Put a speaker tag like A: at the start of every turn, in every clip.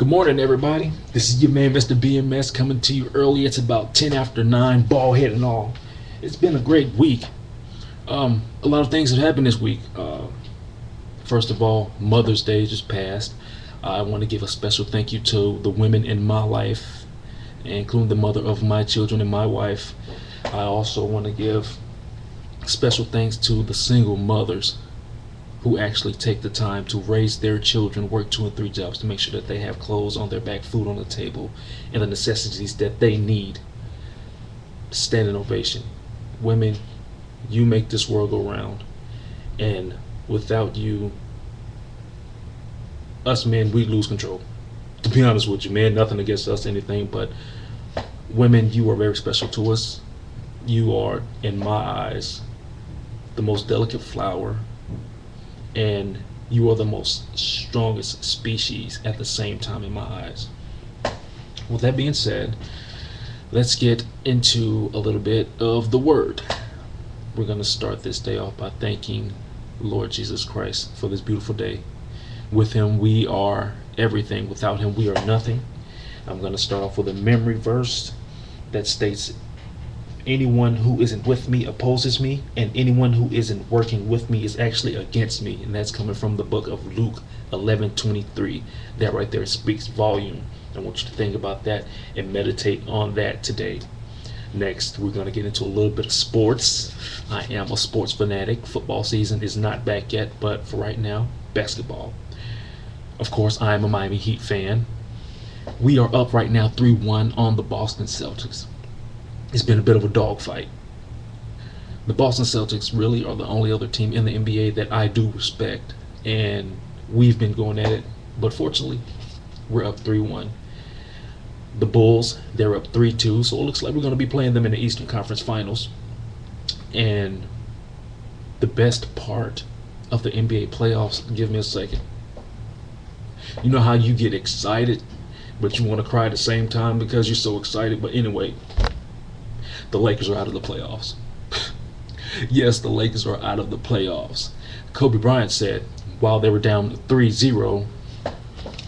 A: Good morning, everybody. This is your man, Mr. BMS, coming to you early. It's about 10 after 9, ball head and all. It's been a great week. A lot of things have happened this week. First of all, Mother's Day just passed. I want to give a special thank you to the women in my life, including the mother of my children and my wife. I also want to give special thanks to the single mothers who actually take the time to raise their children, work 2 and 3 jobs to make sure that they have clothes on their back, food on the table, and the necessities that they need. Standing ovation. Women, you make this world go round. And without you, us men, we lose control. To be honest with you, man, nothing against us, anything, but women, you are very special to us. You are, in my eyes, the most delicate flower, and you are the most strongest species at the same time in my eyes. With that being said, let's get into a little bit of the word. We're going to start this day off by thanking Lord Jesus Christ for this beautiful day. With him we are everything. Without him we are nothing. I'm going to start off with a memory verse that states, anyone who isn't with me opposes me, and anyone who isn't working with me is actually against me. And that's coming from the book of Luke 11:23. That right there speaks volume. I want you to think about that and meditate on that today. Next, we're going to get into a little bit of sports. I am a sports fanatic. Football season is not back yet, but for right now, basketball. Of course, I am a Miami Heat fan. We are up right now 3-1 on the Boston Celtics. It's been a bit of a dogfight. The Boston Celtics really are the only other team in the NBA that I do respect, and we've been going at it, but fortunately, we're up 3-1. The Bulls, they're up 3-2, so it looks like we're going to be playing them in the Eastern Conference Finals. And the best part of the NBA playoffs, give me a second. You know how you get excited, but you want to cry at the same time because you're so excited, but anyway, the Lakers are out of the playoffs. Yes, the Lakers are out of the playoffs. Kobe Bryant said, while they were down 3-0,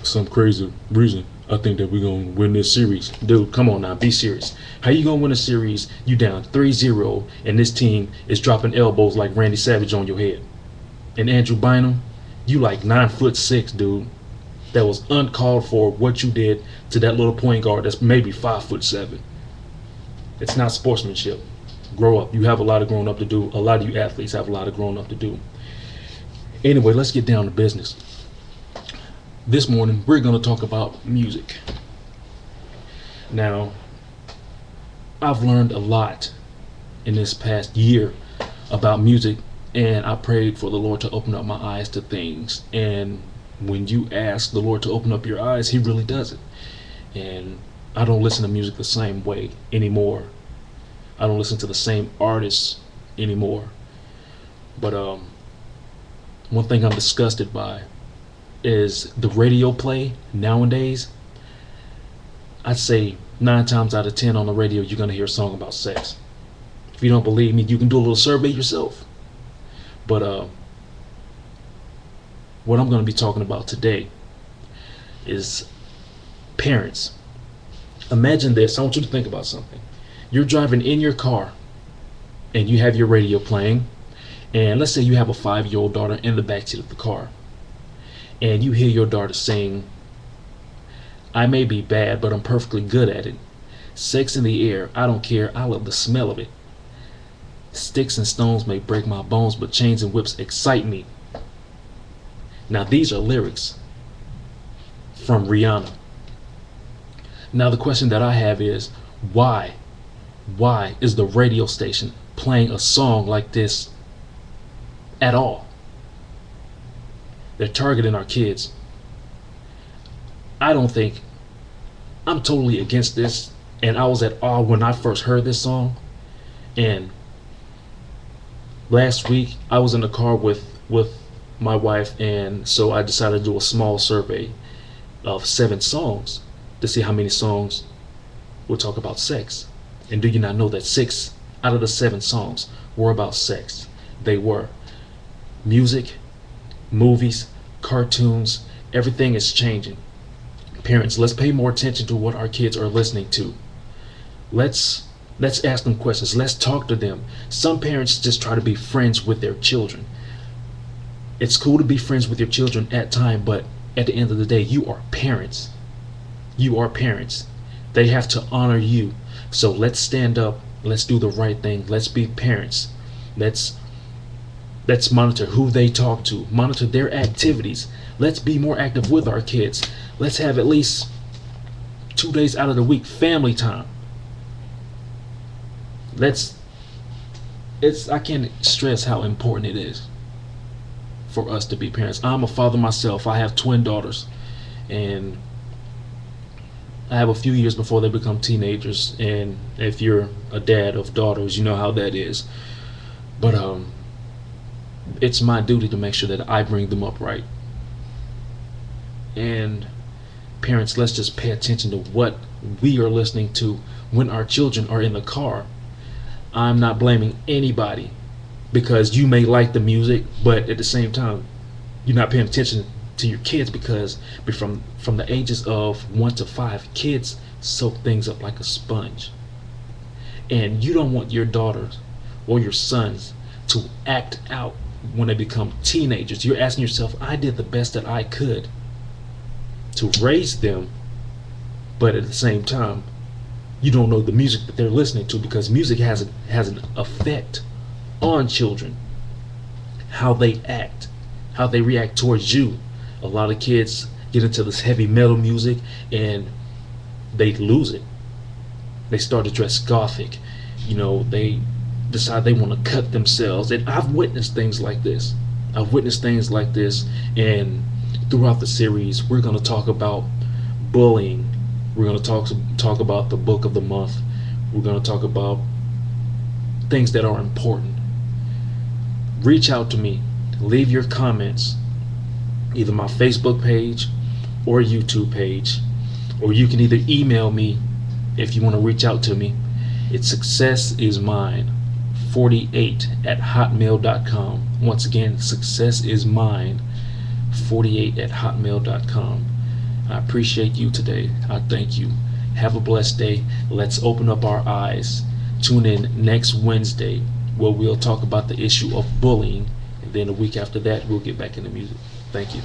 A: some crazy reason, I think that we're going to win this series. Dude, come on now, be serious. How you going to win a series, you down 3-0, and this team is dropping elbows like Randy Savage on your head? And Andrew Bynum, you like 9'6", dude. That was uncalled for what you did to that little point guard that's maybe 5'7". It's not sportsmanship. Grow up. You have a lot of growing up to do. A lot of you athletes have a lot of growing up to do. Anyway, let's get down to business. This morning, we're going to talk about music. Now, I've learned a lot in this past year about music, and I prayed for the Lord to open up my eyes to things. And when you ask the Lord to open up your eyes, he really does it. And I don't listen to music the same way anymore. I don't listen to the same artists anymore. But one thing I'm disgusted by is the radio play nowadays. I'd say 9 times out of 10 on the radio, you're going to hear a song about sex. If you don't believe me, you can do a little survey yourself. But what I'm going to be talking about today is parents. Imagine this. I want you to think about something. You're driving in your car and you have your radio playing, and let's say you have a 5-year-old daughter in the backseat of the car, and you hear your daughter sing, I may be bad, but I'm perfectly good at it. Sex in the air, I don't care, I love the smell of it. Sticks and stones may break my bones, but chains and whips excite me. Now these are lyrics from Rihanna. Now the question that I have is, why is the radio station playing a song like this at all? They're targeting our kids. I'm totally against this, and I was at awe when I first heard this song. And last week I was in the car with my wife, and so I decided to do a small survey of 7 songs to see how many songs will talk about sex. And do you not know that 6 out of the 7 songs were about sex? They were. Music, movies, cartoons, everything is changing. Parents, let's pay more attention to what our kids are listening to. Let's ask them questions. Let's talk to them. Some parents just try to be friends with their children. It's cool to be friends with your children at time, but at the end of the day, you are parents. You are parents. They have to honor you. So let's stand up. Let's do the right thing. Let's be parents. Let's monitor who they talk to. Monitor their activities. Let's be more active with our kids. Let's have at least 2 days out of the week family time. I can't stress how important it is for us to be parents. I'm a father myself. I have twin daughters, and I have a few years before they become teenagers. And if you're a dad of daughters, you know how that is. But it's my duty to make sure that I bring them up right. And parents, let's just pay attention to what we are listening to when our children are in the car. I'm not blaming anybody, because you may like the music, but at the same time, you're not paying attention to your kids, because from the ages of 1 to 5, kids soak things up like a sponge. And you don't want your daughters or your sons to act out when they become teenagers. You're asking yourself, I did the best that I could to raise them, but at the same time, you don't know the music that they're listening to, because music has an effect on children. How they act, how they react towards you. A lot of kids get into this heavy metal music and they lose it. They start to dress gothic. They decide they want to cut themselves. And I've witnessed things like this. And throughout the series, we're going to talk about bullying. We're going to talk about the book of the month. We're going to talk about things that are important. Reach out to me. Leave your comments, either my Facebook page or YouTube page, or you can either email me if you want to reach out to me. It's successismine48@hotmail.com. Once again, successismine48@hotmail.com. I appreciate you today. I thank you. Have a blessed day. Let's open up our eyes. Tune in next Wednesday, where we'll talk about the issue of bullying, and then a week after that, we'll get back into music. Thank you.